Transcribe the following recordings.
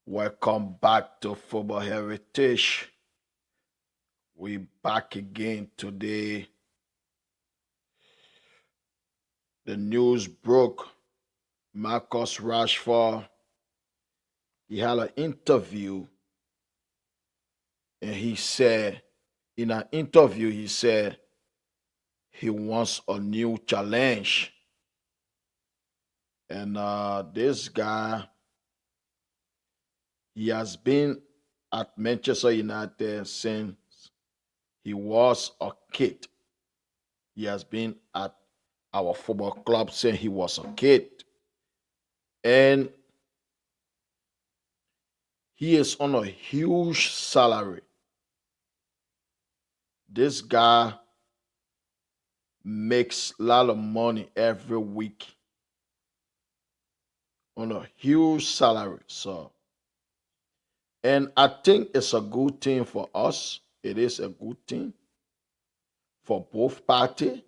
Welcome back to Football Heritage. We back again today. The news broke. Marcus Rashford, he had an interview and in an interview, he said he wants a new challenge. And this guy, he has been at Manchester United since he was a kid. He has been at our football club since he was a kid. And he is on a huge salary. This guy makes a lot of money every week on a huge salary. And I think it's a good thing for us. It is a good thing for both parties.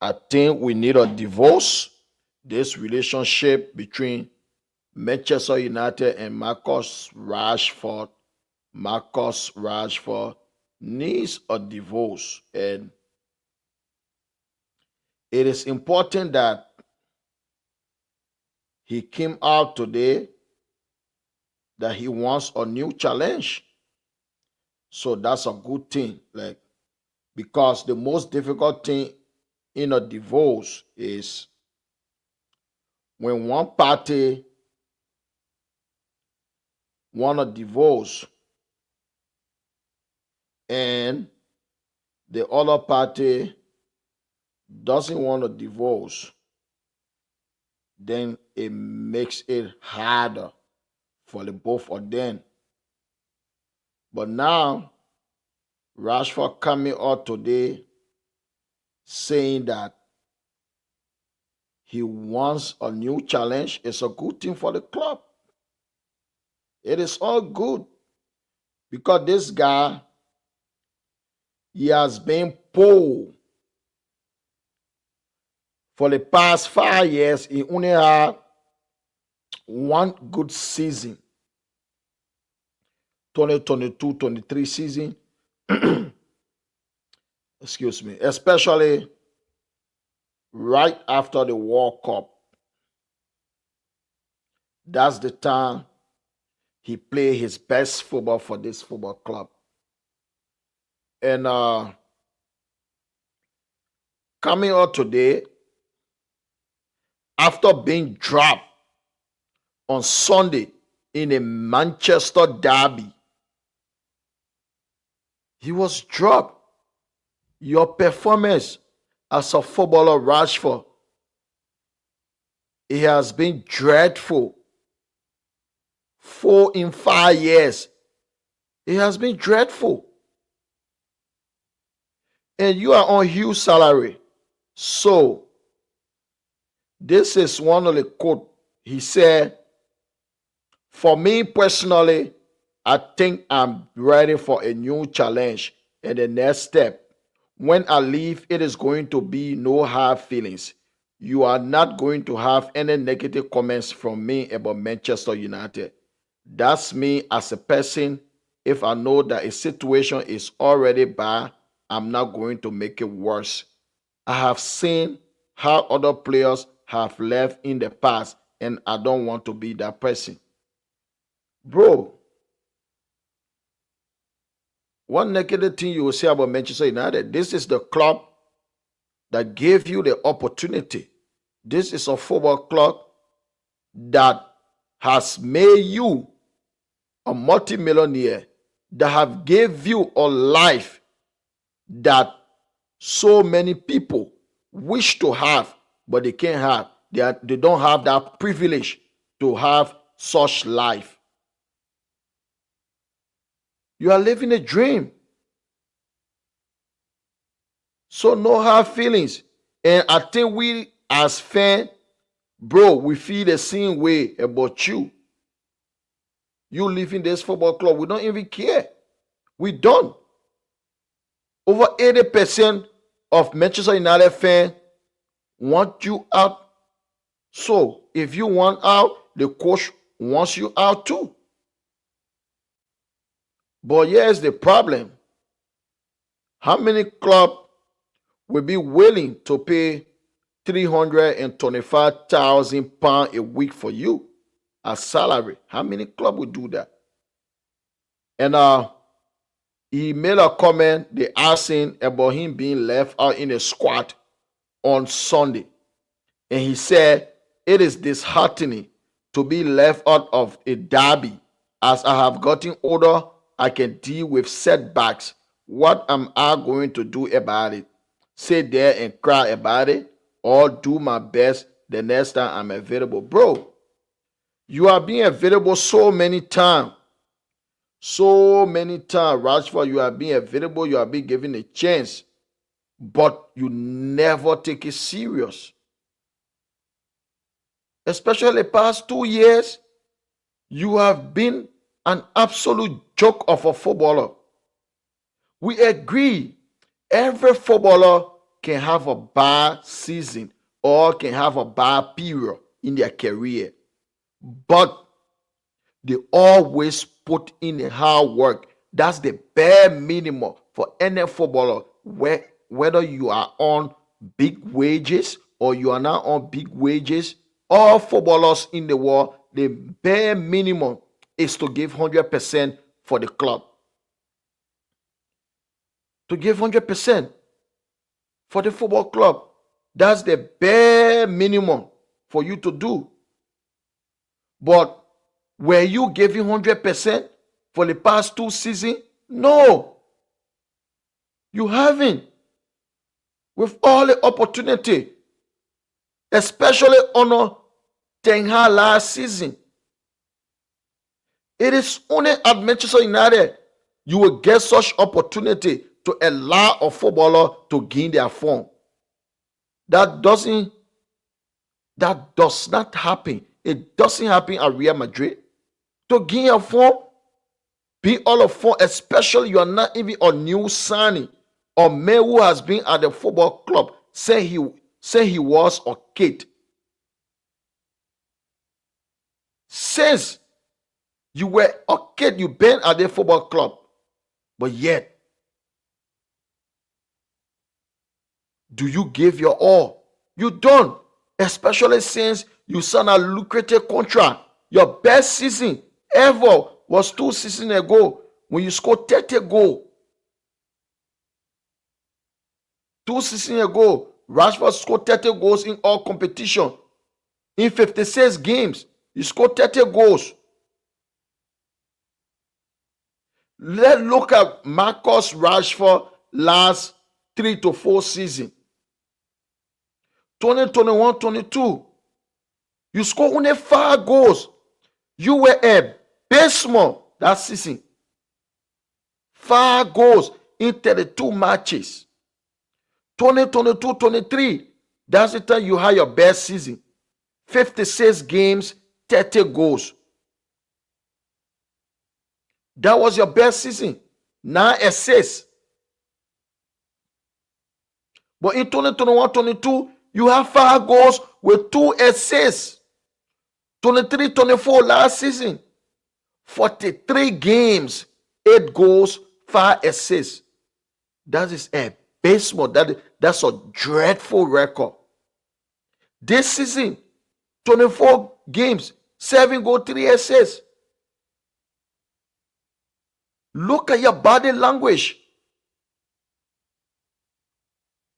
I think we need a divorce. This relationship between Manchester United and Marcus Rashford needs a divorce. And it is important that he came out today that he wants a new challenge. So that's a good thing. Because the most difficult thing in a divorce is when one party want a divorce and the other party doesn't want a divorce, then it makes it harder for the both of them. But now, Rashford coming out today saying that he wants a new challenge is a good thing for the club. It is all good because this guy, he has been poor for the past 5 years. He only had one good season, 2022-23 season. Excuse me, especially right after the World Cup. That's the time he played his best football for this football club. And coming out today, after being dropped on Sunday in a Manchester derby, he was dropped. Your performance as a footballer, Rashford, it has been dreadful. 4 in 5 years. It has been dreadful. And you are on huge salary. So, this is one of the quote. He said, for me personally, I think I'm ready for a new challenge. And the next step, when I leave, it is going to be no hard feelings. You are not going to have any negative comments from me about Manchester United. That's me as a person. If I know that a situation is already bad, I'm not going to make it worse. I have seen how other players have left in the past, and I don't want to be that person. Bro, one negative thing you will say about Manchester United, this is the club that gave you the opportunity. This is a football club that has made you a multimillionaire, that have gave you a life that so many people wish to have, but they can't have. They don't have that privilege to have such life. You are living a dream. So no hard feelings. And I think we as fans, bro, we feel the same way about you. You live in this football club, we don't even care. We don't. Over 80% of Manchester United fans want you out. So if you want out, the coach wants you out too. But here's the problem. How many clubs will be willing to pay £325,000 a week for you as salary? How many clubs will do that? And he made a comment, they asked him about him being left out in a squad on Sunday. And he said, it is disheartening to be left out of a derby. As I have gotten older, I can deal with setbacks. What am I going to do about it? Sit there and cry about it, or do my best the next time I'm available? Bro, you are being available so many times. So many times, Rashford, you are being available, you are being given a chance, but you never take it serious. Especially the past 2 years, you have been an absolute joke of a footballer. We agree, every footballer can have a bad season or can have a bad period in their career, but they always put in a hard work. That's the bare minimum for any footballer, whether you are on big wages or you are not on big wages. All footballers in the world, the bare minimum is to give 100% for the club. To give 100% for the football club. That's the bare minimum for you to do. But were you giving 100% for the past 2 seasons? No. You haven't. With all the opportunity, especially on Ten Hag last season. It is only at Manchester United you will get such opportunity to allow a footballer to gain their form. That does not happen. It doesn't happen at Real Madrid. To gain your form, be all of form, especially you are not even a new signing or man who has been at the football club say he was a kid. Since you were a kid, you've been at the football club, but yet, do you give your all? You don't, especially since you signed a lucrative contract. Your best season ever was 2 seasons ago when you scored 30 goals. 2 seasons ago, Rashford scored 30 goals in all competition. In 56 games, he scored 30 goals. Let's look at Marcus Rashford last 3 to 4 seasons. 2021-22, you scored only 5 goals. You were abysmal that season. 5 goals in 32 matches. 2022-23, that's the time you had your best season. 56 games, 30 goals. That was your best season. 9 assists. But in 2021-22, you have 5 goals with 2 assists. 23-24 last season, 43 games, 8 goals, 5 assists. That is abysmal. That's a dreadful record. This season, 24 games, 7 goals, 3 assists. Look at your body language.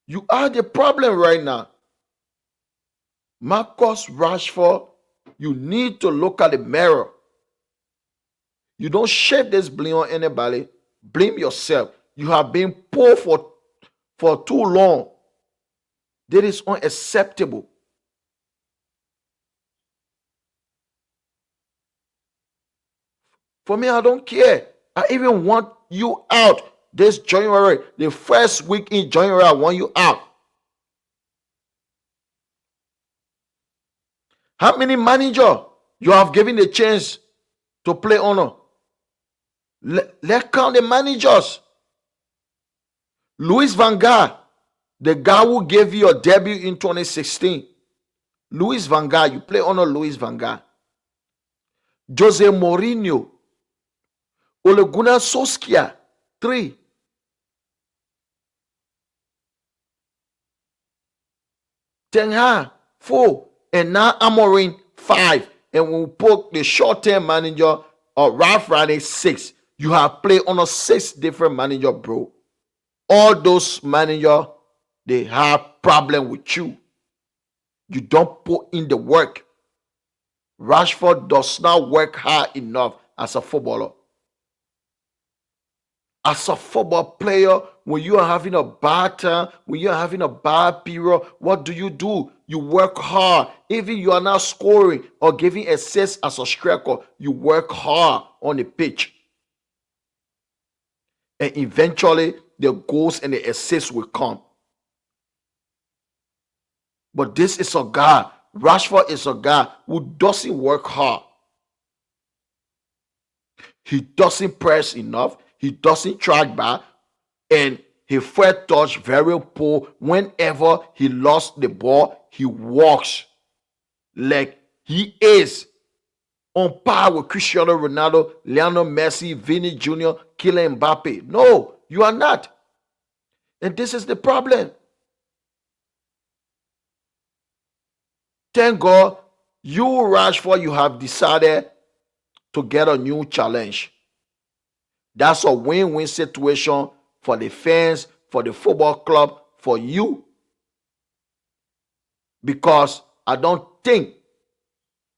You are the problem right now. Marcus Rashford, you need to look at the mirror. You don't shed this blame on anybody. Blame yourself. You have been poor for too long. That is unacceptable. For me, I don't care. I even want you out this January. The first week in January, I want you out. How many managers you have given the chance to play honor? Let's count the managers. Louis van Gaal, the guy who gave you your debut in 2016. Louis van Gaal, you play honor Louis van Gaal. Jose Mourinho, Ole Gunnar Solskjaer, 3. Ten Hag, 4. And now Amorim, 5. And we put the short-term manager Ralph Ranieri, 6. You have played on a 6 different manager, bro. All those manager, they have problem with you. You don't put in the work. Rashford does not work hard enough as a footballer. As a football player, when you are having a bad time, when you are having a bad period, what do? You work hard. Even you are not scoring or giving assists as a striker, you work hard on the pitch. And eventually, the goals and the assists will come. But this is a guy, Rashford is a guy who doesn't work hard. He doesn't press enough. He doesn't track back. And his first touch very poor. Whenever he lost the ball, he walks like he is on par with Cristiano Ronaldo, Lionel Messi, Vinny Jr., Kylian Mbappe. No, you are not. And this is the problem. Thank God, you, Rashford, you have decided to get a new challenge. That's a win-win situation for the fans, for the football club, for you. Because I don't think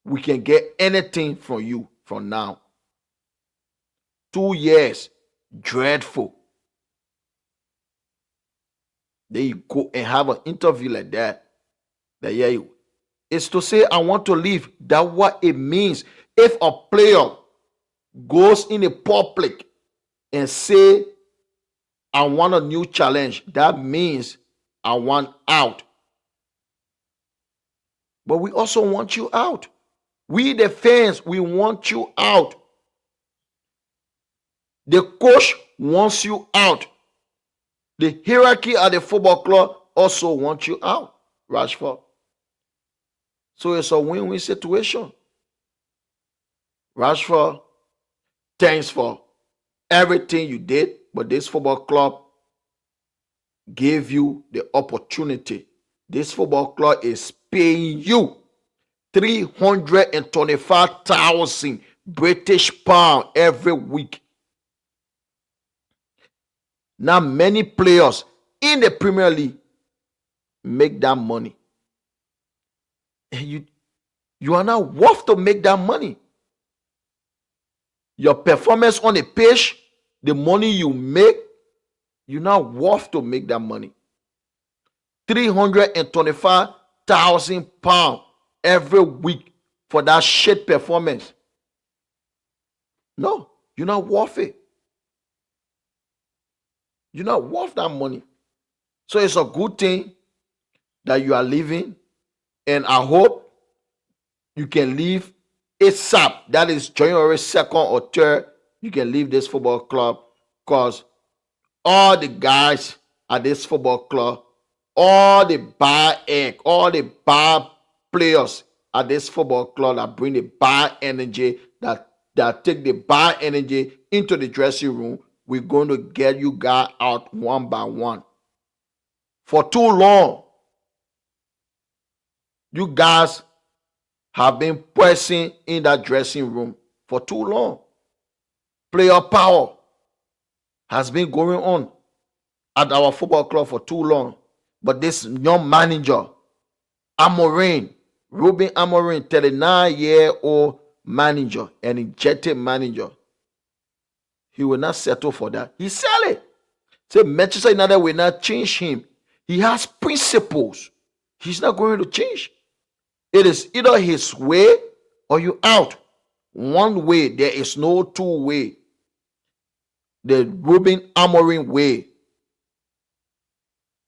we can get anything from you from now. 2 years, dreadful. Then you go and have an interview like that. It's to say, I want to leave. That's what it means. If a player goes in the public and say, I want a new challenge, that means I want out. But we also want you out. We, the fans, we want you out. The coach wants you out. The hierarchy at the football club also wants you out, Rashford. So it's a win-win situation. Rashford, thanks for everything you did, but this football club gave you the opportunity. This football club is paying you 325,000 British pounds every week. Now, many players in the Premier League make that money. And you are not worth to make that money. Your performance on the pitch, the money you make, you're not worth to make that money. 325,000 pounds every week for that shit performance. No, you're not worth it. You're not worth that money. So it's a good thing that you are leaving. And I hope you can leave ASAP. That is January 2nd or 3rd. You can leave this football club, because all the guys at this football club, all the bad egg, all the bad players at this football club that bring the bad energy, that take the bad energy into the dressing room, we're going to get you guys out one by one. For too long, you guys have been pressing in that dressing room for too long. Player power has been going on at our football club for too long. But this young manager, Amorim, Ruben Amorim, 39-year-old manager, an injected manager, he will not settle for that. He sell it. Say Manchester United will not change him. He has principles. He's not going to change. It is either his way or you out. One way. There is no two way. The Ruben Amorim way.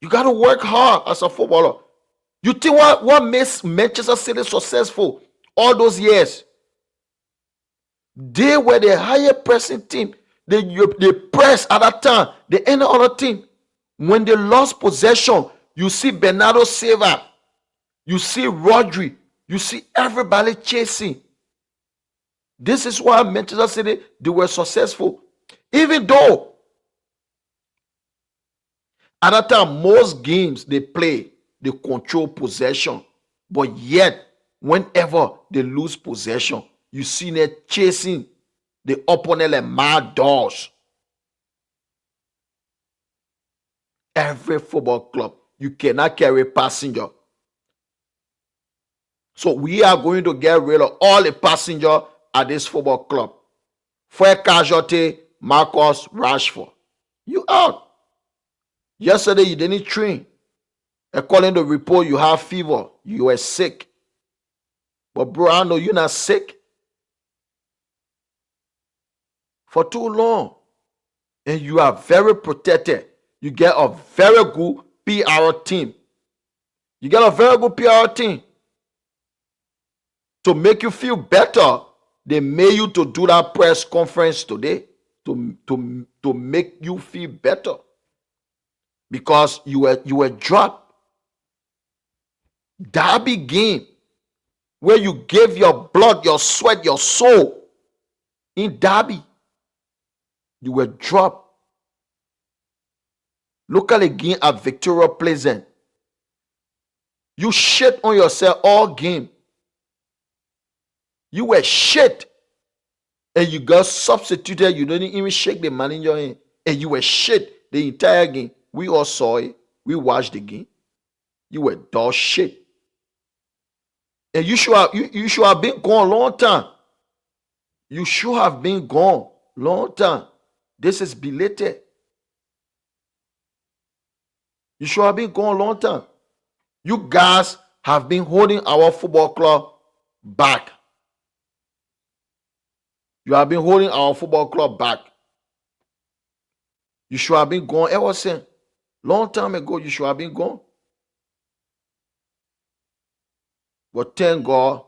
You got to work hard as a footballer. You think what makes Manchester City successful all those years? They were the higher pressing team. They press at that time. The any other team. When they lost possession, you see Bernardo Silva. You see Rodri. You see everybody chasing. This is why Manchester City, they were successful. Even though at that time, most games they play, they control possession. But yet, whenever they lose possession, you see them chasing the opponent like mad dogs. Every football club, you cannot carry passenger. So we are going to get rid of all the passenger at this football club. First casualty, Marcus Rashford. You out. Yesterday you didn't train. According to the report, you have fever. You were sick. But bro, I know you're not sick. For too long. And you are very protected. You get a very good PR team. You get a very good PR team. To make you feel better, they made you to do that press conference today to make you feel better. Because you were dropped. Derby game where you gave your blood, your sweat, your soul in Derby. You were dropped. Look at again at Victoria Pleasant. You shit on yourself all game. You were shit. And you got substituted. You didn't even shake the man in your hand. And you were shit the entire game. We all saw it. We watched the game. You were dog shit. And you should have been gone a long time. You should have been gone long time. This is belated. You should have been gone a long time. You guys have been holding our football club back. You have been holding our football club back. You should have been gone ever since. Long time ago, you should have been gone. But thank God,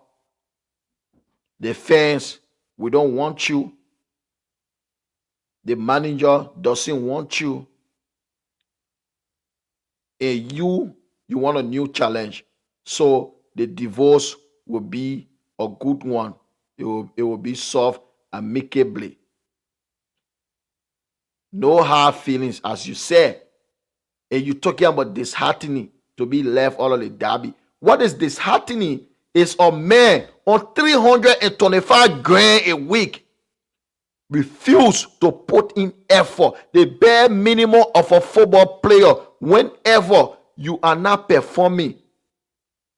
the fans, we don't want you. The manager doesn't want you. And you want a new challenge. So the divorce will be a good one. It will be solved amicably. No hard feelings, as you said. And you're talking about disheartening to be left all of the Derby. What is disheartening is a man on 325 grand a week refuse to put in effort, the bare minimum of a football player. Whenever you are not performing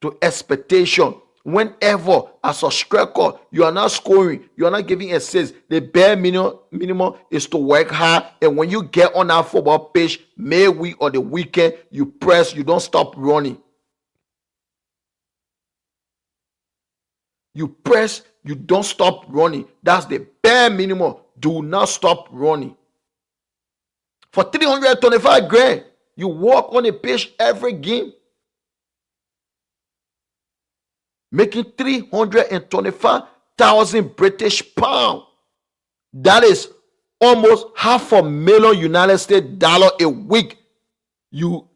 to expectation, whenever as a striker you are not scoring, you are not giving assists, the bare minimum is to work hard. And when you get on that football pitch, midweek or the weekend, you press, you don't stop running. You press, you don't stop running. That's the bare minimum. Do not stop running. For 325 grand, you walk on the pitch every game, making 325,000 British pounds. That is almost $500,000 United States dollar a week. You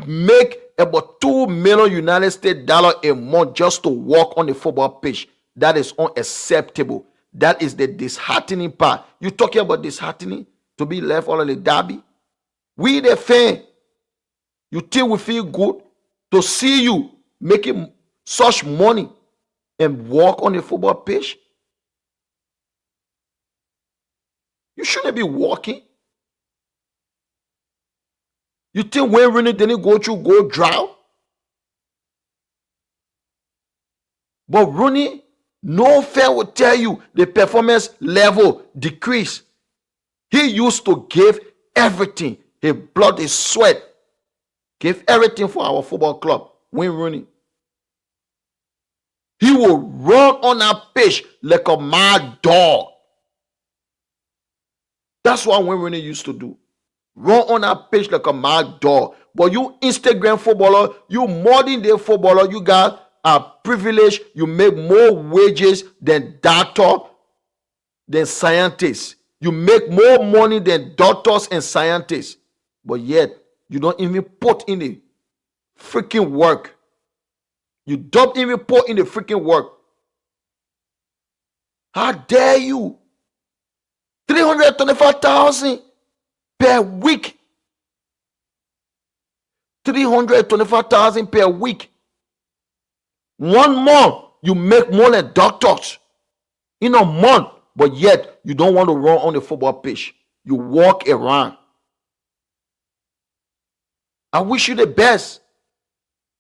make about $2 million United States dollar a month just to walk on the football pitch. That is unacceptable. That is the disheartening part. You talking about disheartening to be left all of the Derby? We the fan, you think we feel good to see you making such money and walk on the football pitch? You shouldn't be walking. You think when Rooney didn't go through goal drought? But Rooney, no fan will tell you the performance level decreased. He used to give everything. His blood, his sweat. Give everything for our football club. Wayne Rooney. He will run on that pitch like a mad dog. That's what Wayne Rooney used to do. Run on that pitch like a mad dog. But you Instagram footballer, you modern day footballer, you got a privilege. You make more wages than doctor, than scientists. You make more money than doctors and scientists. But yet, you don't even put in the freaking work. You don't even put in the freaking work. How dare you? 325,000 per week. 325,000 per week. 1 month, you make more than doctors in a month, but yet you don't want to run on the football pitch. You walk around. I wish you the best.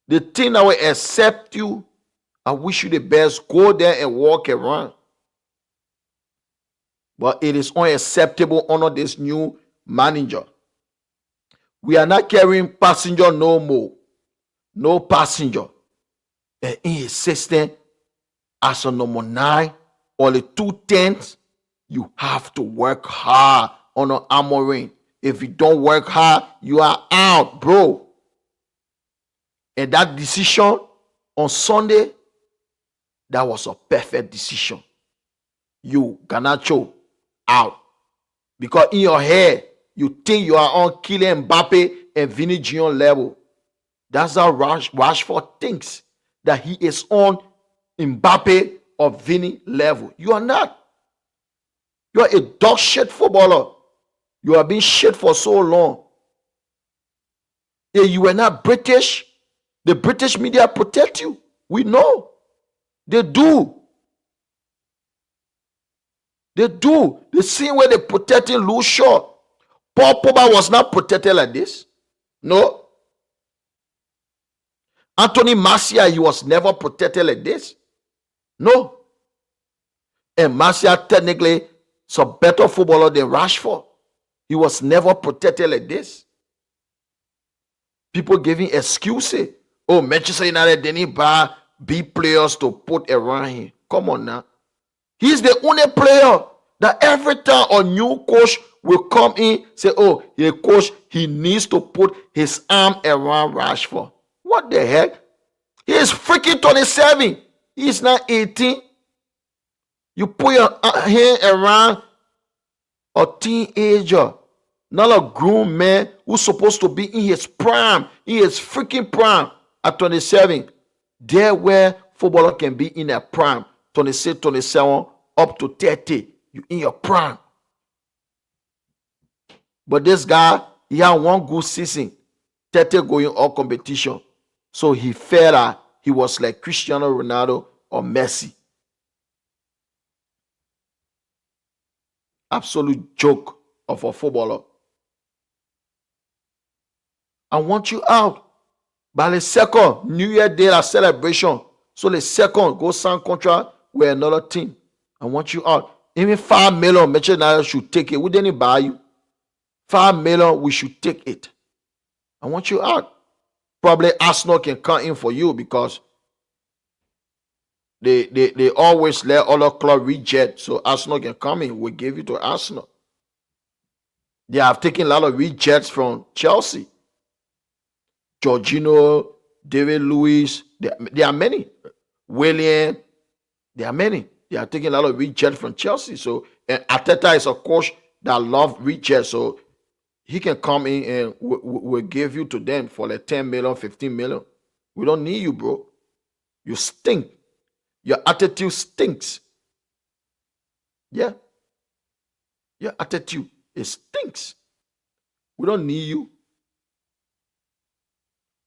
The thing that will accept you, I wish you the best. Go there and walk around. But it is unacceptable under this new manager. We are not carrying passenger no more. No passenger. And in his system, as a number 9 or the 2/10, you have to work hard on an Amorim. If you don't work hard, you are out, bro. And that decision on Sunday, that was a perfect decision. You, Garnacho, out. Because in your head, you think you are on Kylian Mbappe and Vini Jr. level. That's how Rashford thinks, that he is on Mbappe or Vini level. You are not. You are a dog shit footballer. You have been shit for so long. If you were not British, the British media protect you. We know. They do. They do. The same way they protecting Lou Shaw. Paul Pogba was not protected like this. No. Anthony Martial, he was never protected like this. No. And Martial technically is a better footballer than Rashford. He was never protected like this. People giving excuses. Oh, Manchester United didn't buy big players to put around him. Come on now. He's the only player that every time a new coach will come in, say, oh, the coach, he needs to put his arm around Rashford. What the heck? He is freaking 27. He's not 18. You put your hand around a teenager, not a grown man who's supposed to be in his prime, in his freaking prime at 27. There where footballer can be in their prime, 26, 27, up to 30. You in your prime. But this guy, he had one good season, 30 going all competition. So he felt that he was like Cristiano Ronaldo or Messi. Absolute joke of a footballer. I want you out. By the second, New Year Day, a celebration. So the second, go sign contract with another team. I want you out. Even 5 million, Manchester United should take it. We didn't buy you. 5 million, we should take it. I want you out. Probably Arsenal can come in for you because they always let other club reject. So Arsenal can come in. We give it to Arsenal. They have taken a lot of rejects from Chelsea. Jorginho, David Luiz, there are many. William, there are many. They are taking a lot of rejects from Chelsea. So and Arteta is a coach that loves rejects. So he can come in and we'll give you to them for like 10 million, 15 million. We don't need you, bro. You stink. Your attitude stinks. Yeah. Your attitude, it stinks. We don't need you.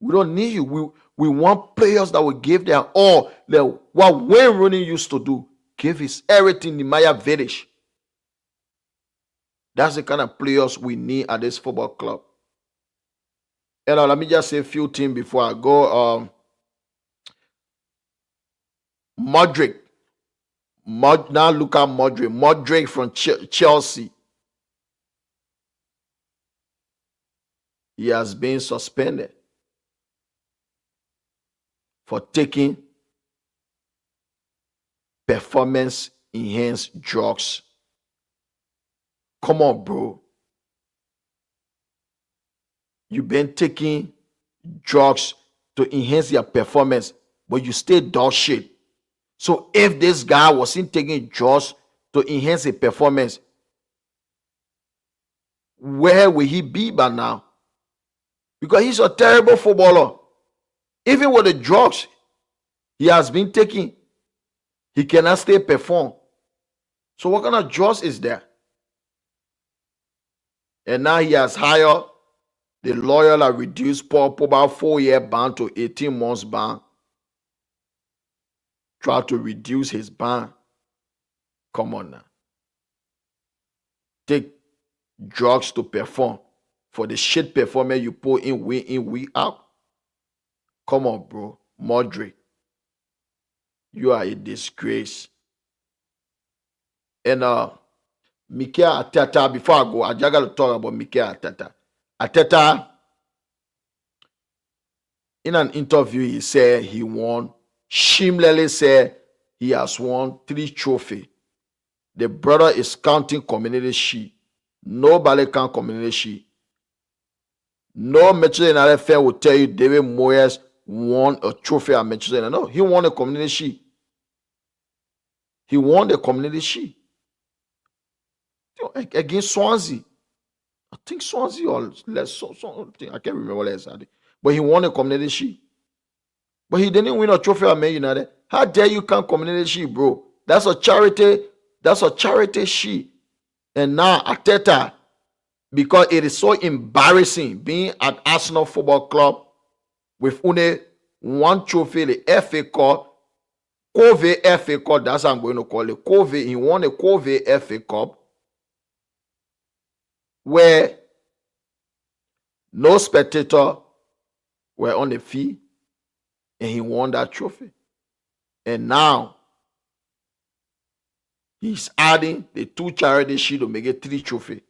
We don't need you. We want players that will give their all. Like what Wayne Rooney used to do. Give his everything in Maya Village. That's the kind of players we need at this football club. And let me just say a few things before I go. Modric. Now look at Modric. Modric from Chelsea. He has been suspended for taking performance enhanced drugs. Come on, bro. You've been taking drugs to enhance your performance, but you still dog shit. So if this guy wasn't taking drugs to enhance his performance, where will he be by now? Because he's a terrible footballer. Even with the drugs he has been taking, he cannot still perform. So what kind of trust is there? And now he has hired the lawyer that reduced Paul Pogba 4-year ban to 18 months ban. Try to reduce his ban. Come on now. Take drugs to perform. For the shit performance you put in, week out. Come on, bro. Modric. You are a disgrace. And Mikel Arteta, before I go, I just got to talk about Mikel Arteta. Arteta, in an interview, he said he won. Shamelessly said he has won 3 trophies. The brother is counting community shield. Nobody can community shield. No Manchester United fan will tell you David Moyes won a trophy at Manchester United. No, he won a community shield. He won the community shield. Against Swansea. I think Swansea or less something. I can't remember exactly. But he won a community shield. But he didn't win a trophy at Man United. How dare you count community shield, bro? That's a charity. That's a charity shield. And now Arteta, because it is so embarrassing being at Arsenal Football Club with only 1 trophy, the FA Cup, COVID FA Cup, that's what I'm going to call it. COVID, he won a COVID FA Cup where no spectator were on the field, and he won that trophy. And now he's adding the 2 charity shield to make it 3 trophy.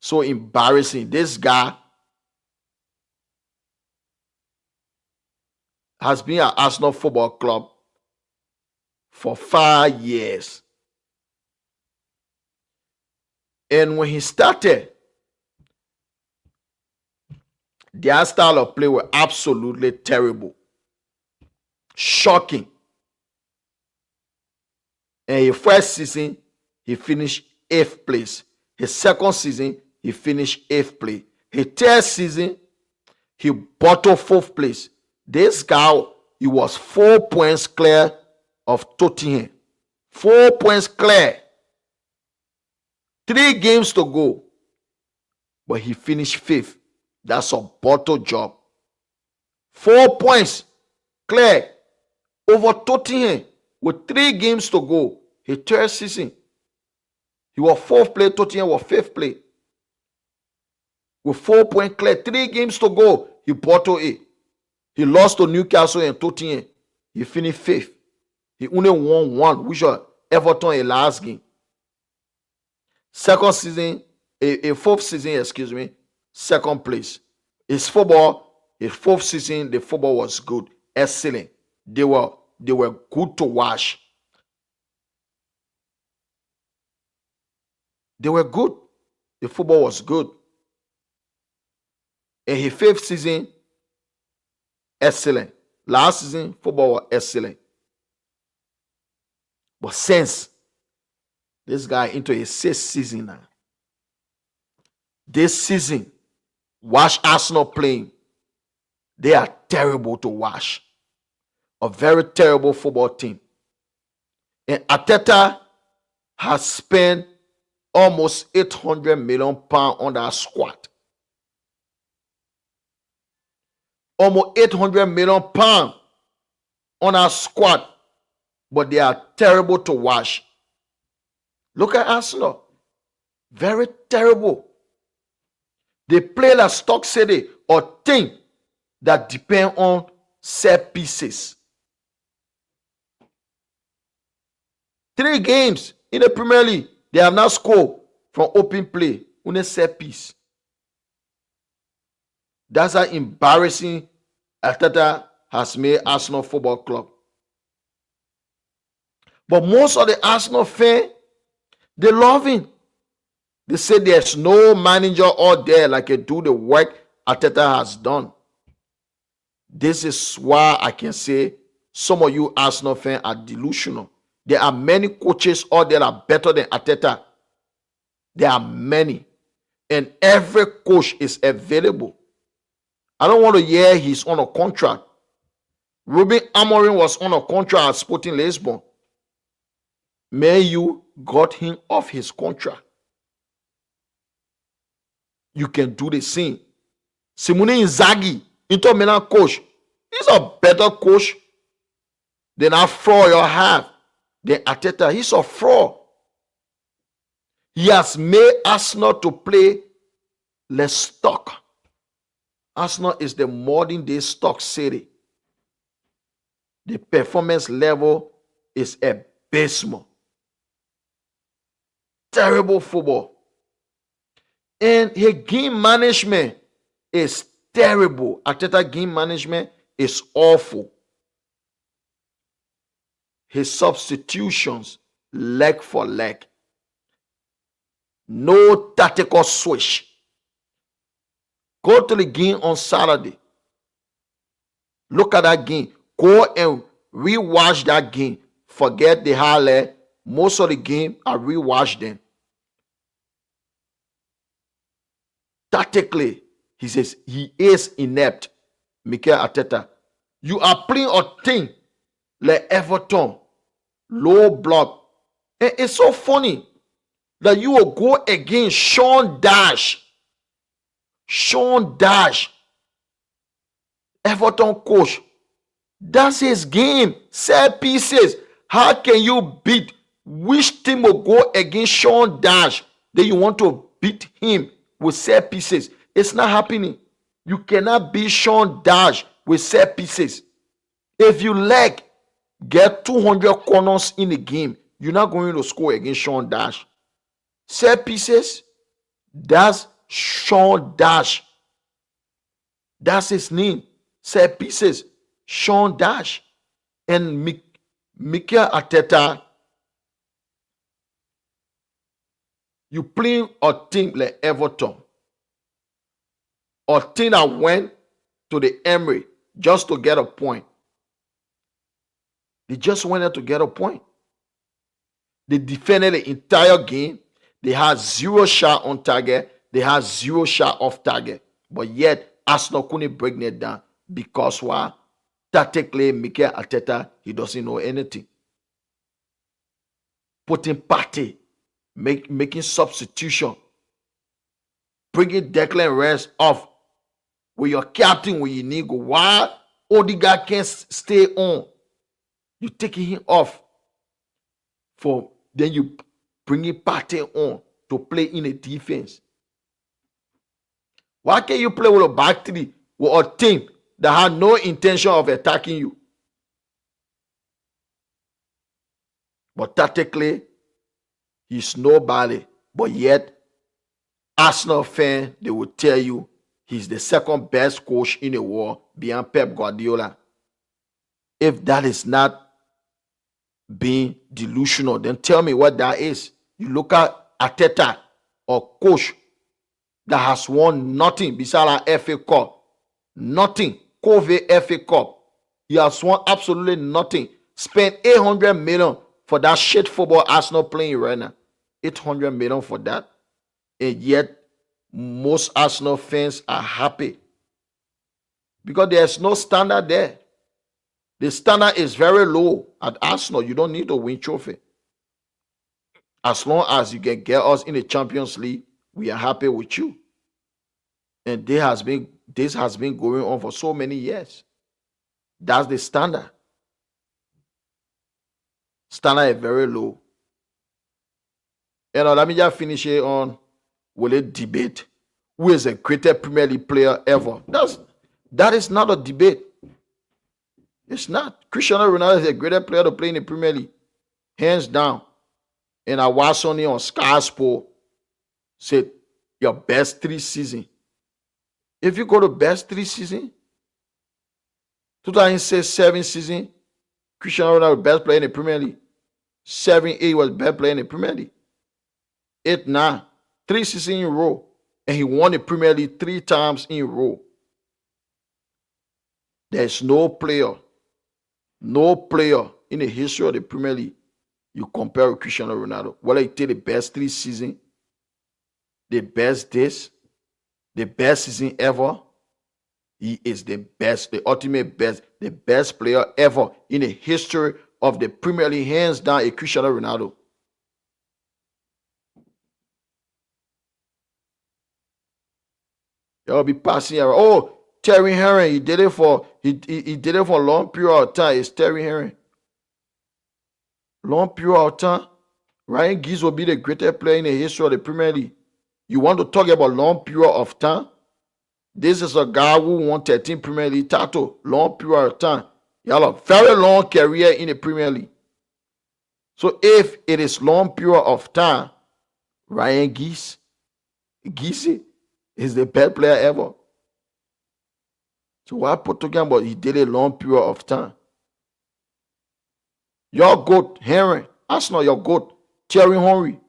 So embarrassing. This guy has been at Arsenal Football Club for 5 years. And when he started, their style of play were absolutely terrible. Shocking. And his first season, he finished 8th place. His second season, he finished 8th place. His third season, he bottled 4th place. This guy, he was 4 points clear of Tottenham. 4 points clear. 3 games to go. But he finished 5th. That's a bottle job. 4 points clear over Tottenham with 3 games to go. His third season. He was 4th place, Tottenham was 5th place. With 4 points clear, 3 games to go, he bottled it. He lost to Newcastle and Tottenham. He finished 5th. He only won 1, which was Everton a last game. Second season, a 4th season, 2nd place. His 4th season, the football was good, excellent. They were good to watch. They were good. The football was good. And his 5th season, excellent. Last season, football was excellent. But since this guy into his 6th season now, this season, watch Arsenal playing. They are terrible to watch. A very terrible football team. And Arteta has spent almost £800 million on that squad. Almost £800 million on our squad. But they are terrible to watch. Look at Arsenal. Very terrible. They play like Stoke City or team that depend on set pieces. 3 games in the Premier League, they have not scored from open play on a set piece. That's how embarrassing Arteta has made Arsenal Football Club. But most of the Arsenal fans, they love him. They say there's no manager out there like can do the work Arteta has done. This is why I can say some of you Arsenal fans are delusional. There are many coaches out there that are better than Arteta. There are many. And every coach is available. I don't want to hear he's on a contract. Ruben Amorim was on a contract at Sporting Lisbon. Man U got him off his contract. You can do the same. Simone Inzaghi, Inter Milan coach, he's a better coach than that fraud you have. Than Arteta, he's a fraud. He has made Arsenal to play less stock. Arsenal is the modern day stock city. The performance level is abysmal. Terrible football. And his game management is terrible. Arteta game management is awful. His substitutions, leg for leg. No tactical switch. Go to the game on Saturday. Look at that game. Go and rewatch that game. Forget the highlight. Most of the game, I rewatched them. Tactically, he says he is inept. Mikel Arteta. You are playing a team like Everton. Low block. And it's so funny that you will go against Sean Dyche. Sean Dyche, Everton coach. That's his game. Set pieces. How can you beat? Which team will go against Sean Dyche? Then you want to beat him with set pieces. It's not happening. You cannot beat Sean Dyche with set pieces. If you like, get 200 corners in the game, you're not going to score against Sean Dyche. Set pieces, that's Sean Dyche. That's his name. Set pieces, Sean Dyche. And Mikel Arteta, you playing a team like Everton, a team that went to the Emirates just to get a point. They just went there to get a point. They defended the entire game. They had 0 shot on target. They had 0 shot off target. But yet, Arsenal couldn't break it down. Because why? Tactically, Mikel Arteta, he doesn't know anything. Putting party, making substitution, bringing Declan Rice off with your captain when you need go. Why Odegaard can't stay on? You taking him off for then you bringing party on to play in a defense. Why can't you play with a back three with a team that had no intention of attacking you? But tactically, he's nobody. But yet, Arsenal fan, they will tell you he's the second best coach in the world behind Pep Guardiola. If that is not being delusional, then tell me what that is. You look at Arteta, a coach that has won nothing besides an FA Cup. Nothing. COVID FA Cup. He has won absolutely nothing. Spent 800 million for that shit football Arsenal playing right now. 800 million for that. And yet, most Arsenal fans are happy. Because there's no standard there. The standard is very low at Arsenal. You don't need to win trophy. As long as you can get us in the Champions League, we are happy with you. And this has been going on for so many years. That's the standard. Standard is very low. And let me just finish it on with a debate. Who is the greatest Premier League player ever? That is not a debate. It's not. Cristiano Ronaldo is the greatest player to play in the Premier League. Hands down. And I watched only on Sky Sport said your best 3 seasons. If you go to best 3 seasons, 2006-7 season, Cristiano Ronaldo was best player in the Premier League. 7-8 was best player in the Premier League. 8-9, 3 seasons in a row. And he won the Premier League 3 times in a row. There's no player in the history of the Premier League you compare with Cristiano Ronaldo. Whether he take the best 3 seasons, the best days, the best season ever, he is the best, the ultimate best, the best player ever in the history of the Premier League, hands down, a Cristiano Ronaldo. Y'all be passing around. Oh, Terry Henry, he did it for a long period of time. It's Terry Henry. Long period of time. Ryan Giggs will be the greatest player in the history of the Premier League. You want to talk about long period of time? This is a guy who won 13 Premier League title. Long period of time. Y'all a very long career in the Premier League. So if it is long period of time, Ryan Giggs is the best player ever. So why put talking about he did a long period of time? Your goat, Henry. That's not your goat. Thierry Henry.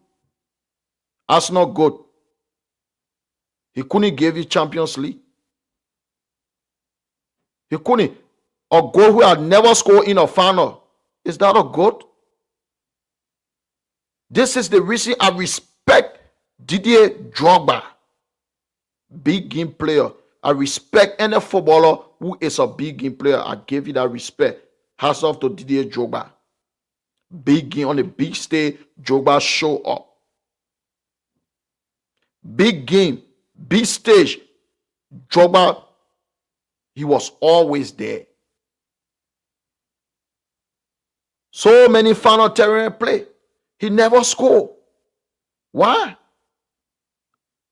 That's not good. He couldn't give you Champions League. He couldn't. A goal who had never scored in a final. Is that a goat? This is the reason I respect Didier Drogba. Big game player. I respect any footballer who is a big game player. I give you that respect. Hats off to Didier Drogba. Big game on the big stage, Drogba show up. Big game, big stage, Drogba, he was always there. So many final terrain play. He never scored. Why?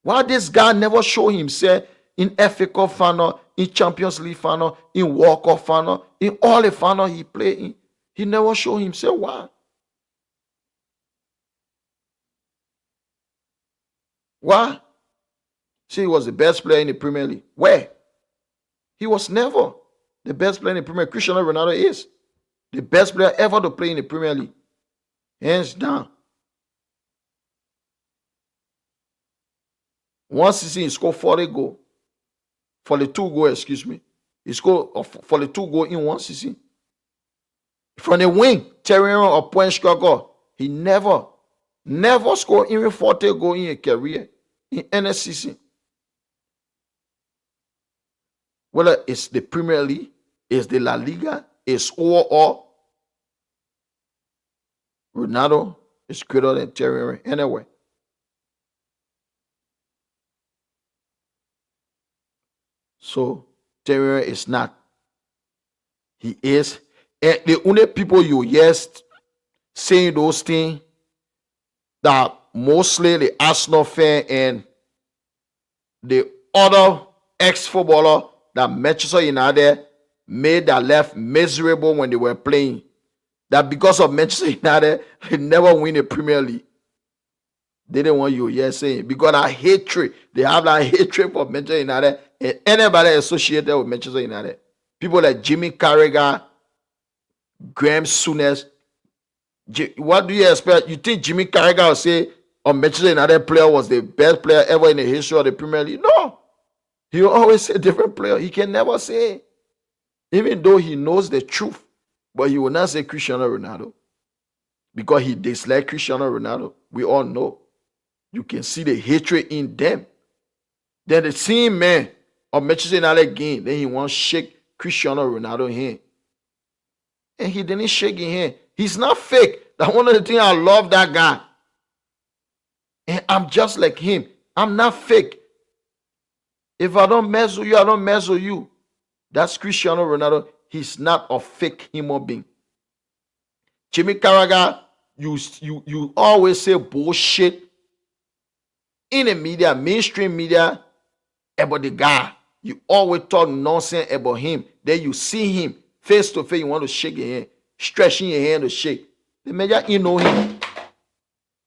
Why this guy never show himself in FA Cup final, in Champions League final, in World Cup final, in all the final he played in? He never show himself. Why? Why? See, he was the best player in the Premier League. Where? He was never the best player in the Premier League. Cristiano Ronaldo is the best player ever to play in the Premier League. Hands down. One season, he scored 40 goals. 42 goals, excuse me. He scored 42 goals in one season. From the wing, Terry or point scorer, he never scored even 40 goals in a career in any season. Whether it's the Premier League, it's the La Liga, it's all. Ronaldo is greater than Terry anyway. So Terry is not. He is. And the only people you hear saying those things that mostly the Arsenal fan and the other ex-footballer that Manchester United made that left miserable when they were playing. That because of Manchester United, they never win the Premier League. They didn't want you here saying because that hatred, they have that hatred for Manchester United and anybody associated with Manchester United. People like Jimmy Carragher, Graham Souness. What do you expect? You think Jimmy Carragher will say a Manchester United player was the best player ever in the history of the Premier League? No. He will always say different player. He can never say, even though he knows the truth, but he will not say Cristiano Ronaldo because he dislikes Cristiano Ronaldo. We all know. You can see the hatred in them. Then the same man of Manchester United game, then he wants to shake Cristiano Ronaldo's hand. And he didn't shake his hand. He's not fake. That's one of the things I love that guy. And I'm just like him. I'm not fake. If I don't mess with you, I don't mess with you. That's Cristiano Ronaldo. He's not a fake human being. Jimmy Carragher, you always say bullshit in the media, mainstream media, about the guy. You always talk nonsense about him. Then you see him face to face, you want to shake your hand, stretching your hand to shake. The media, you know him.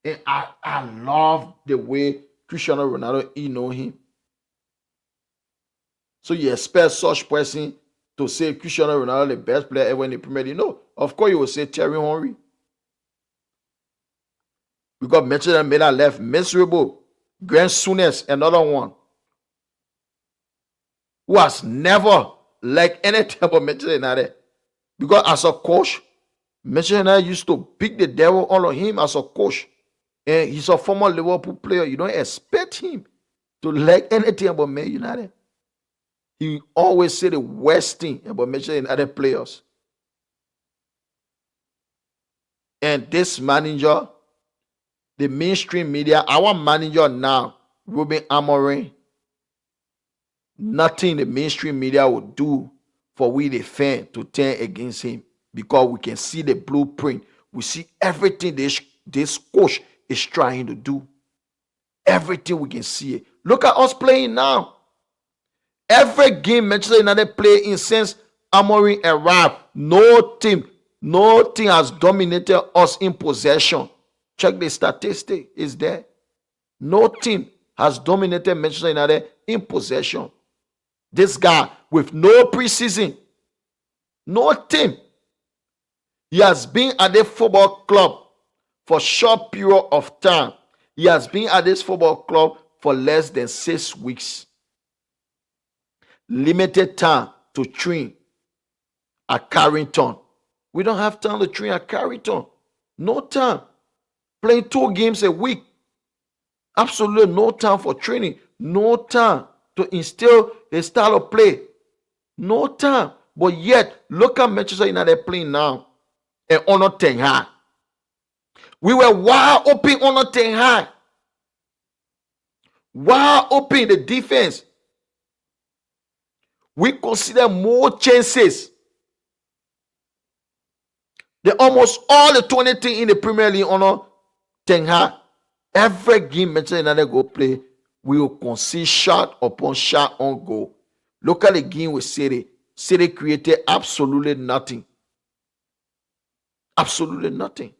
And I love the way Cristiano Ronaldo, you know him. So you expect such person to say Cristiano Ronaldo the best player ever in the Premier League? No. Of course you will say Thierry Henry. Because Manchester United left miserable. Graham Souness, another one, who has never liked any type of Manchester United. Because as a coach, Manchester United used to pick the devil all on him as a coach. And he's a former Liverpool player. You don't expect him to like anything about Man United. He always say the worst thing about Manchester United players. And this manager, the mainstream media, our manager now, Ruben Amorim, Nothing the mainstream media will do for we the fan to turn against him, because we can see the blueprint. We see everything this coach is trying to do. Everything we can see it. Look at us playing now. Every game Manchester United play in since Amorim arrived, no team has dominated us in possession. Check the statistic, is there. No team has dominated Manchester United in possession. This guy with no preseason, no team. He has been at the football club for a short period of time. He has been at this football club for less than 6 weeks. Limited time to train at Carrington. We don't have time to train at Carrington. No time. Playing 2 games a week. Absolutely no time for training. No time to instill a style of play. No time. But yet, look at Manchester United playing now and honor Ten Hag. We were wide open on Ten Hag. Wide open the defense. We consider more chances. They almost all the 20 teams in the Premier League honor Ten Hag. Every game Manchester United go play, we will concede shot upon shot on goal. Look at the game with City. City created absolutely nothing. Absolutely nothing.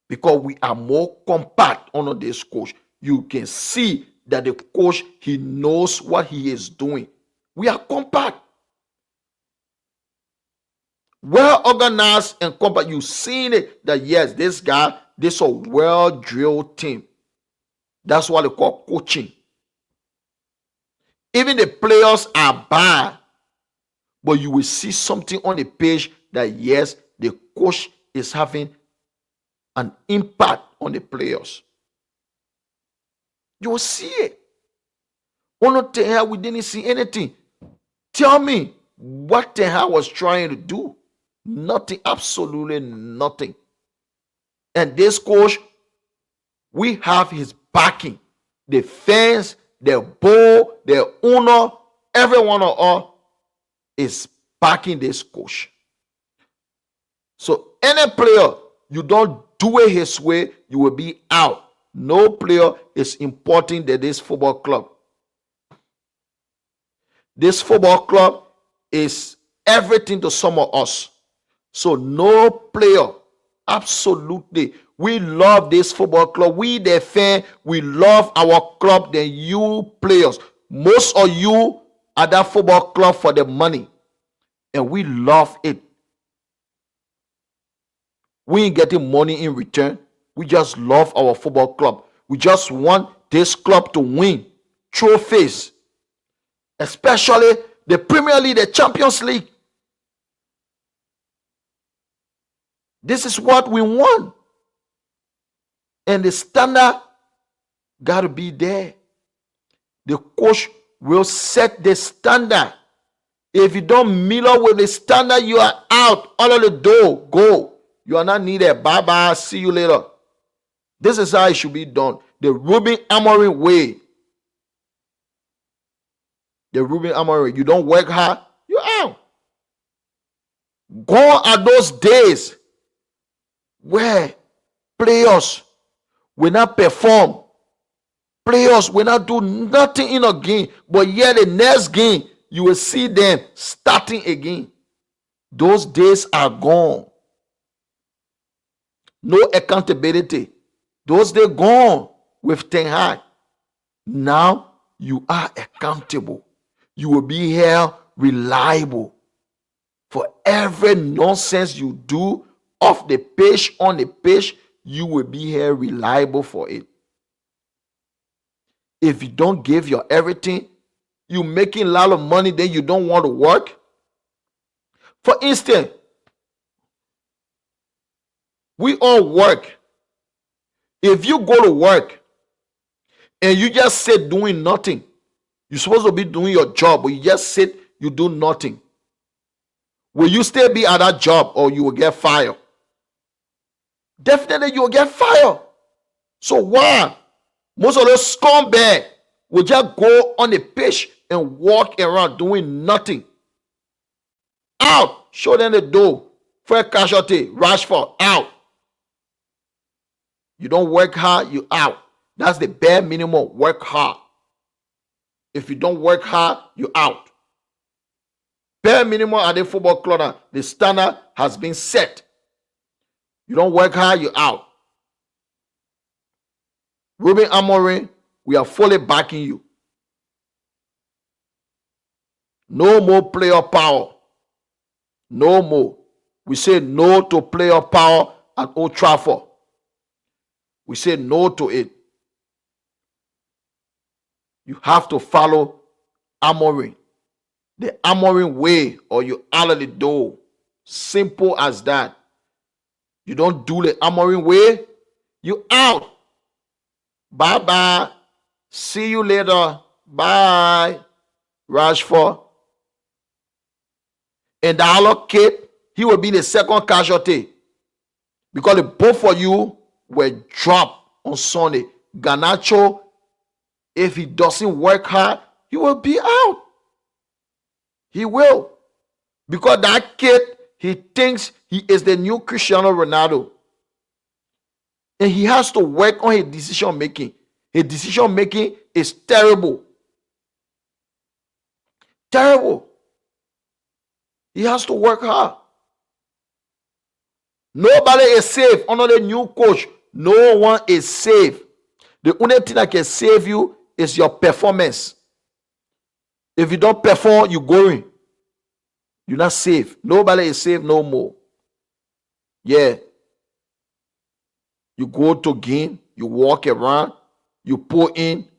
Because we are more compact under this coach. You can see that the coach, he knows what he is doing. We are compact. Well organized and compact. You've seen it that yes, this is a well-drilled team. That's what they call coaching. Even the players are bad, but you will see something on the page that yes, the coach is having an impact on the players. You will see it. On Ten Hag, we didn't see anything. Tell me what Ten Hag was trying to do. Nothing, absolutely nothing. And this coach, we have his backing. The fans, the board, the owner, every one of us is backing this coach. So any player, you don't do it his way, you will be out. No player is important to this football club. This football club is everything to some of us. So no player, absolutely. We love this football club. We the fan, we love our club than you players. Most of you are that football club for the money. And we love it. We ain't getting money in return. We just love our football club. We just want this club to win trophies. Especially the Premier League, the Champions League. This is what we want. And the standard got to be there. The coach will set the standard. If you don't meet up with the standard, you are out. All of the door, go. You are not needed. Bye-bye. See you later. This is how it should be done. The Ruben Amorim way. The Ruben Amorim. You don't work hard, you're out. Gone are those days where players will not perform. Players will not do nothing in a game. But yet the next game, you will see them starting again. Those days are gone. No accountability. Those days gone with Ten Hag. Now you are accountable. You will be held reliable for every nonsense you do off the pitch, on the pitch. You will be held reliable for it. If you don't give your everything, you making a lot of money, then you don't want to work. For instance, we all work. If you go to work and you just sit doing nothing, you're supposed to be doing your job, but you just sit, you do nothing. Will you still be at that job or you will get fired? Definitely you will get fired. So why? Most of those scumbags will just go on the pitch and walk around doing nothing. Out. Show them the door. First casualty, Rashford, out. You don't work hard, you out. That's the bare minimum. Work hard. If you don't work hard, you out. Bare minimum at the football club now, the standard has been set. You don't work hard, you out. Ruben Amorim, we are fully backing you. No more player power. No more. We say no to player power at Old Trafford. We say no to it. You have to follow Amorim. The Amorim way, or you out of the door. Simple as that. You don't do the Amorim way, you out. Bye-bye. See you later. Bye. Rashford. And the other kid, he will be the second casualty. Because the both of you were dropped on Sunday. Garnacho, if he doesn't work hard, he will be out. He will. Because that kid, he thinks he is the new Cristiano Ronaldo. And he has to work on his decision making. His decision making is terrible. Terrible. He has to work hard. Nobody is safe under the new coach. No one is safe. The only thing that can save you is your performance. If you don't perform, you're going. You're not safe. Nobody is safe no more. Yeah. You go to game, you walk around, you put in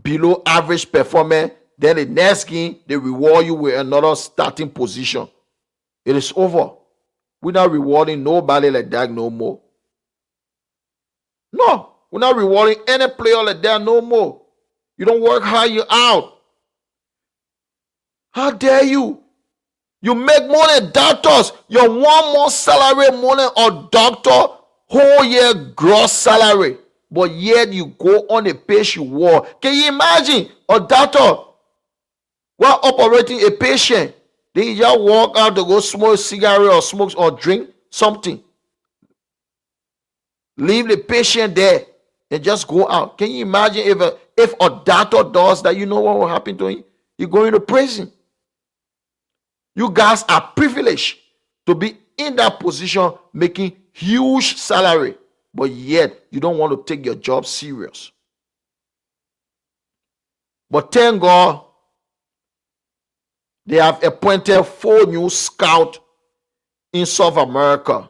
below average performance, then the next game, they reward you with another starting position. It is over. We're not rewarding nobody like that no more. No, we're not rewarding any player like that no more. You don't work hard, you're out. How dare you? You make more than doctors. Your 1 month salary more than a doctor whole year gross salary. But yet you go on a patient ward. Can you imagine a doctor while operating a patient? Then you just walk out to go smoke a cigarette or smoke or drink something. Leave the patient there and just go out. Can you imagine if a doctor does that, you know what will happen to him? He's going to prison. You guys are privileged to be in that position making huge salary, but yet you don't want to take your job serious. But thank God they have appointed 4 new scouts in South America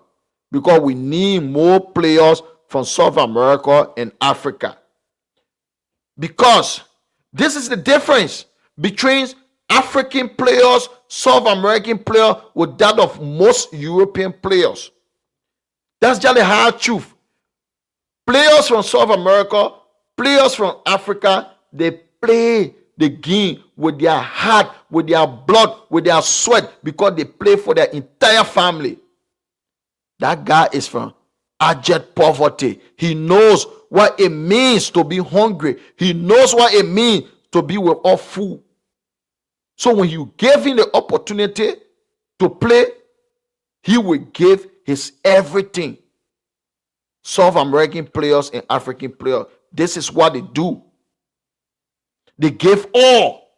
because we need more players from South America and Africa. Because this is the difference between African players, South American players, with that of most European players. That's just the hard truth. Players from South America, players from Africa, they play the game with their heart, with their blood, with their sweat, because they play for their entire family. That guy is from abject poverty. He knows what it means to be hungry. He knows what it means to be without food. So when you give him the opportunity to play, he will give his everything. South American players and African players, this is what they do. They give all.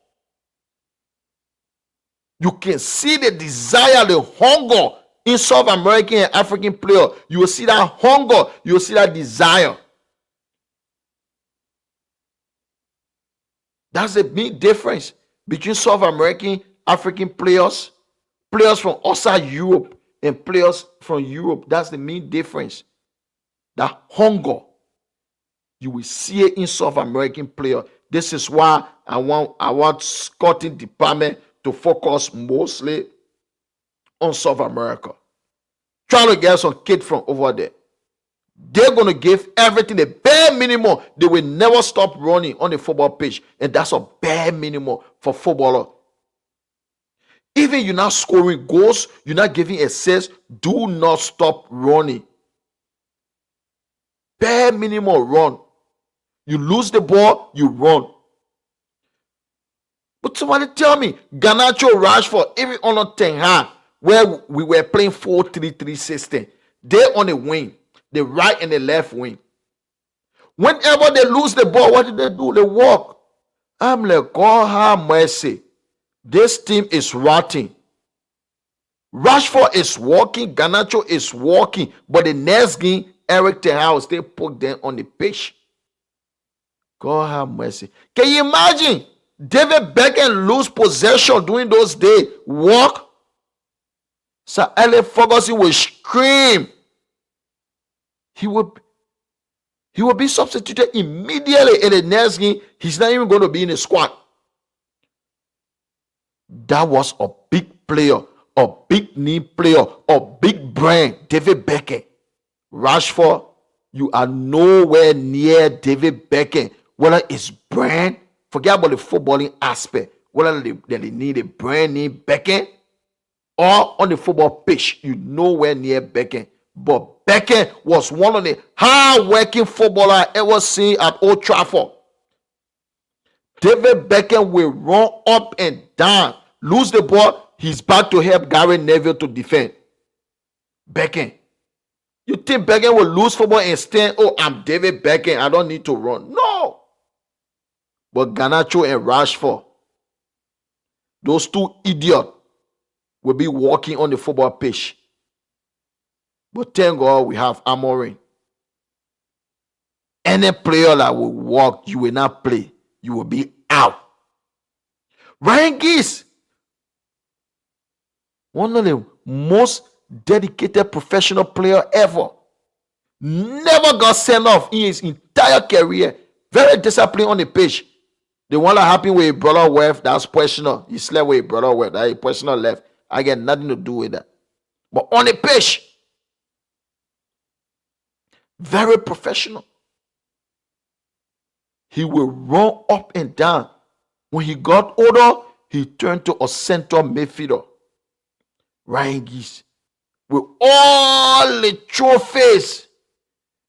You can see the desire, the hunger in South American and African players. You will see that hunger. You will see that desire. That's the big difference between South American, African players, players from outside Europe, and players from Europe. That's the main difference. That hunger. You will see it in South American players. This is why I want scouting department to focus mostly on South America. Try to get some kid from over there. They're going to give everything the bare minimum. They will never stop running on the football pitch. And that's a bare minimum for footballer. Even you're not scoring goals, you're not giving assists, do not stop running. Bare minimum run. You lose the ball, you run. But somebody tell me, Garnacho, Rashford, even on Ten Hag, where we were playing 4-3-3 system, they on the wing, the right and the left wing. Whenever they lose the ball, what do? They walk. I'm like, God have mercy. This team is rotting. Rashford is walking, Garnacho is walking, but the next game, Eric Ten Hag will still put them on the pitch. God have mercy. Can you imagine David Beckham lose possession during those days? Walk. Sir Alex Ferguson will scream. He will be substituted immediately in the next game. He's not even going to be in the squad. That was a big player, a big name player, a big brand, David Beckham. Rashford, you are nowhere near David Beckham. Whether it's brand, forget about the footballing aspect. Whether they need a brand name Beckham or on the football pitch, you nowhere near Beckham. But Beckham was one of the hard-working footballers I ever seen at Old Trafford. David Beckham will run up and down, lose the ball, he's back to help Gary Neville to defend. Beckham. You think Beckham will lose football and stand, oh, I'm David Beckham, I don't need to run. No. But Garnacho and Rashford, those two idiots, will be walking on the football pitch. But thank God we have Amorim. Any player that will walk, you will not play. You will be out. Ryan Giggs, one of the most dedicated professional player ever. Never got sent off in his entire career. Very disciplined on the pitch. The one that happened with his brother wife, that's personal. He slept with his brother wife, that is personal left. I get nothing to do with that. But on the pitch, very professional. He will run up and down. When he got older, he turned to a center midfielder. Ryan Giggs. With all the trophies,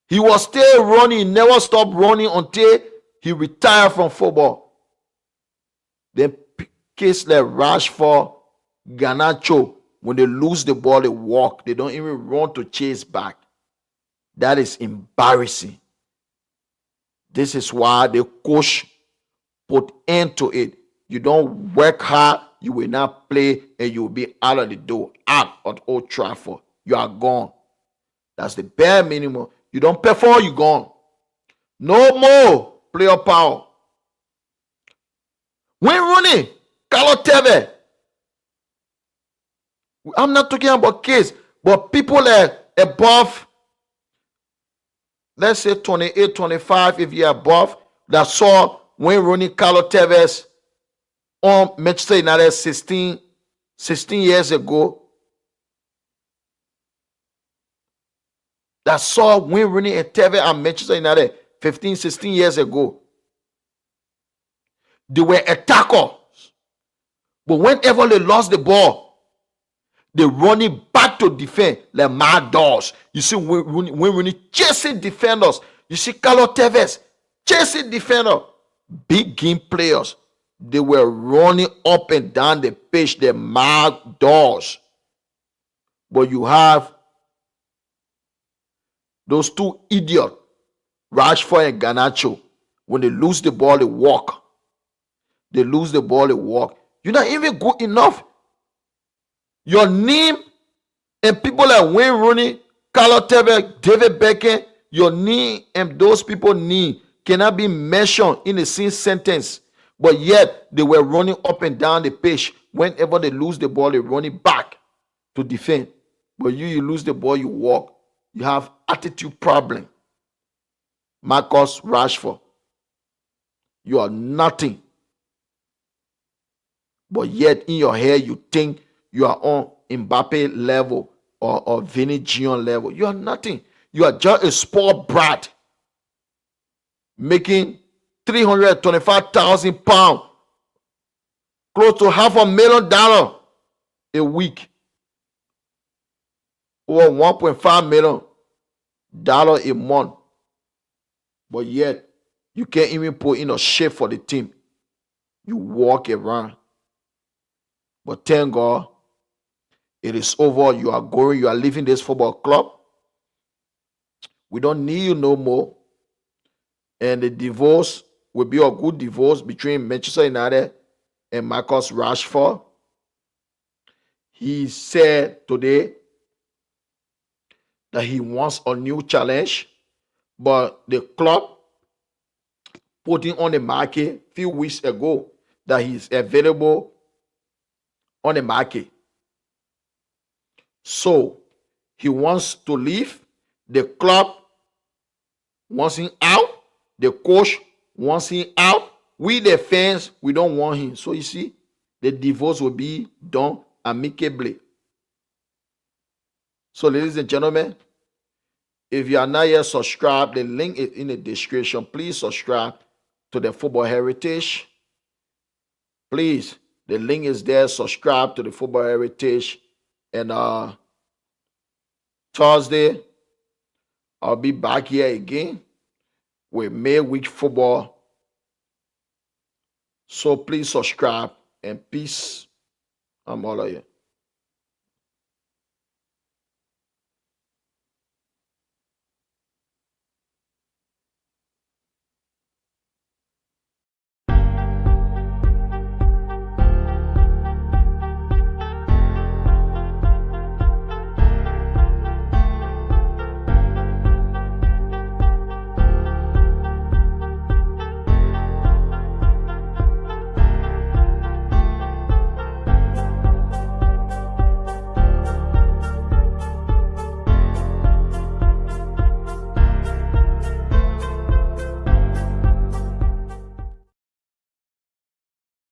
he was still running, never stopped running until he retired from football. Then case like Rashford, Garnacho, when they lose the ball, they walk. They don't even run to chase back. That is embarrassing. This is why the coach put end to it. You don't work hard, you will not play, and you will be out of the door, out at Old Trafford. You are gone. That's the bare minimum. You don't perform, you gone. No more player power. When Rooney, Carlos Tevez, I'm not talking about kids, but people above, let's say 28, 25, if you're above, that saw Wayne Rooney, Carlos Tevez on Manchester United 16 years ago. That saw Wayne Rooney and Tevez at Manchester United 15, 16 years ago. They were attackers. But whenever they lost the ball, they running back to defend like mad dogs. You see when Rooney chasing defenders. You see Carlos Tevez chasing defenders. Big game players. They were running up and down the pitch. They're mad dogs. But you have those two idiots, Rashford and Garnacho. When they lose the ball, they walk. They lose the ball, they walk. You're not even good enough. Your name and people like Wayne Rooney, Carlos Tevez, David Beckham, your name and those people's name cannot be mentioned in the same sentence. But yet, they were running up and down the pitch. Whenever they lose the ball, they're running back to defend. But you lose the ball, you walk. You have attitude problem. Marcus Rashford, you are nothing. But yet, in your head, you think you are on Mbappe level or Vinny Gion level. You are nothing. You are just a spoiled brat making £325,000, close to $500,000 a week, or $1.5 million a month. But yet, you can't even put in a shift for the team. You walk around. But thank God, it is over. You are going, you are leaving this football club. We don't need you no more. And the divorce will be a good divorce between Manchester United and Marcus Rashford. He said today that he wants a new challenge, but the club put him on the market a few weeks ago that he's available on the market. So he wants to leave. The club wants him out. The coach wants him out. We, the fans, we don't want him. So you see, the divorce will be done amicably. So, ladies and gentlemen, if you are not yet subscribed, the link is in the description. Please subscribe to the Football Heritage. Please, the link is there. Subscribe to the Football Heritage. And Thursday, I'll be back here again with midweek football. So please subscribe and peace. I'm all of you.